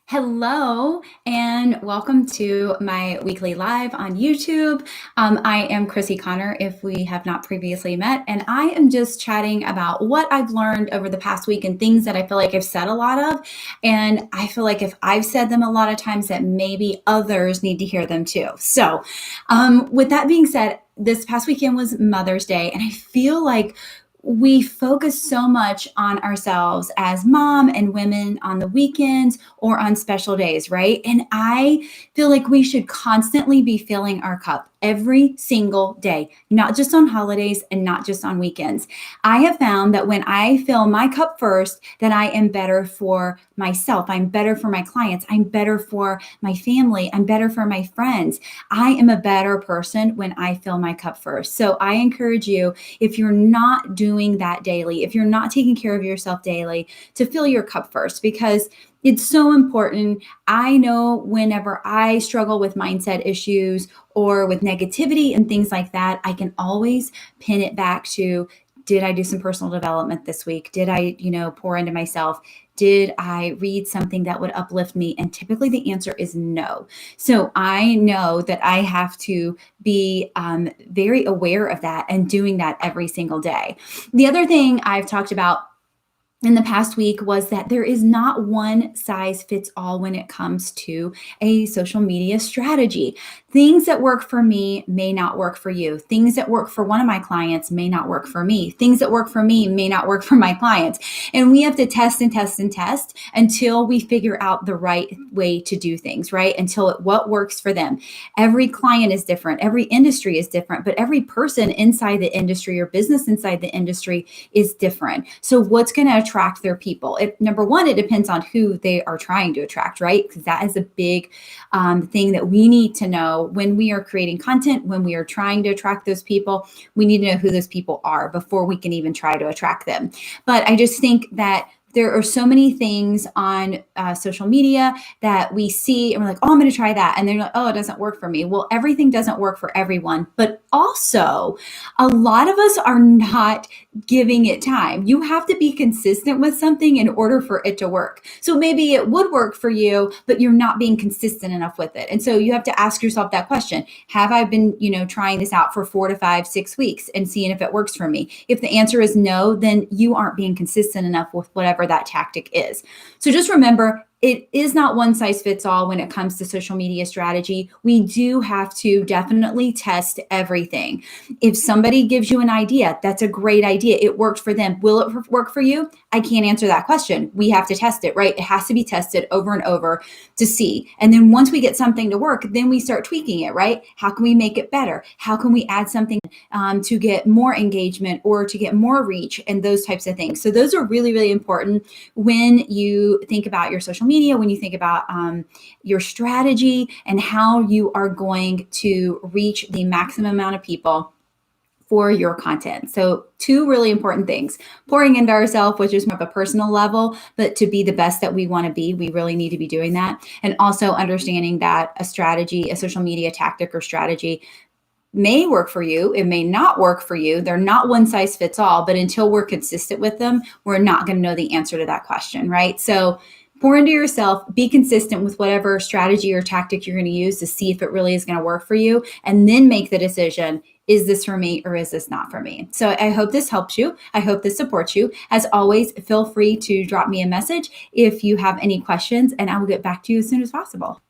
Hello and welcome to my weekly live on YouTube. I am Chrissy Connor, if we have not previously met, and I am just chatting about what I've learned over the past week and things that I feel like I've said a lot of. And I feel like if I've said them a lot of times, that maybe others need to hear them too. So with that being said, this past weekend was Mother's Day, and I feel like we focus so much on ourselves as mom and women on the weekends or on special days, right? And I feel like we should constantly be filling our cup every single day, not just on holidays and not just on weekends. I have found that when I fill my cup first, that I am better for myself. I'm better for my clients. I'm better for my family. I'm better for my friends. I am a better person when I fill my cup first. So I encourage you, if you're not doing that daily, if you're not taking care of yourself daily, to fill your cup first, because it's so important. I know whenever I struggle with mindset issues or with negativity and things like that, I can always pin it back to, did I do some personal development this week? Did I, pour into myself? Did I read something that would uplift me? And typically the answer is no. So I know that I have to be very aware of that and doing that every single day. The other thing I've talked about in the past week was that there is not one size fits all when it comes to a social media strategy. Things that work for me may not work for you. Things that work for one of my clients may not work for me. Things that work for me may not work for my clients. And we have to test and test and test until we figure out the right way to do things, right? What works for them. Every client is different. Every industry is different, but every person inside the industry or business inside the industry is different. So what's going to attract their people? Number one, it depends on who they are trying to attract, right? Because that is a big thing that we need to know when we are creating content, when we are trying to attract those people. We need to know who those people are before we can even try to attract them. But I just think that there are so many things on social media that we see and we're like, oh, I'm going to try that. And they're like, oh, it doesn't work for me. Well, everything doesn't work for everyone. But also, a lot of us are not giving it time. You have to be consistent with something in order for it to work. So maybe it would work for you, but you're not being consistent enough with it. And so you have to ask yourself that question. Have I been, trying this out for 4 to 5, 6 weeks and seeing if it works for me? If the answer is no, then you aren't being consistent enough with whatever that tactic is. So just remember, it is not one size fits all when it comes to social media strategy. We do have to definitely test everything. If somebody gives you an idea, that's a great idea. It worked for them. Will it work for you? I can't answer that question. We have to test it, right? It has to be tested over and over to see. And then once we get something to work, then we start tweaking it, right? How can we make it better? How can we add something to get more engagement or to get more reach and those types of things? So those are really, really important when you think about your social media, when you think about your strategy and how you are going to reach the maximum amount of people for your content. So 2 really important things: pouring into ourselves, which is more of a personal level, but to be the best that we want to be, we really need to be doing that. And also understanding that a strategy, a social media tactic or strategy may work for you. It may not work for you. They're not one size fits all, but until we're consistent with them, we're not going to know the answer to that question, right? So pour into yourself, be consistent with whatever strategy or tactic you're going to use to see if it really is going to work for you, and then make the decision, is this for me or is this not for me? So I hope this helps you. I hope this supports you. As always, feel free to drop me a message if you have any questions, and I will get back to you as soon as possible.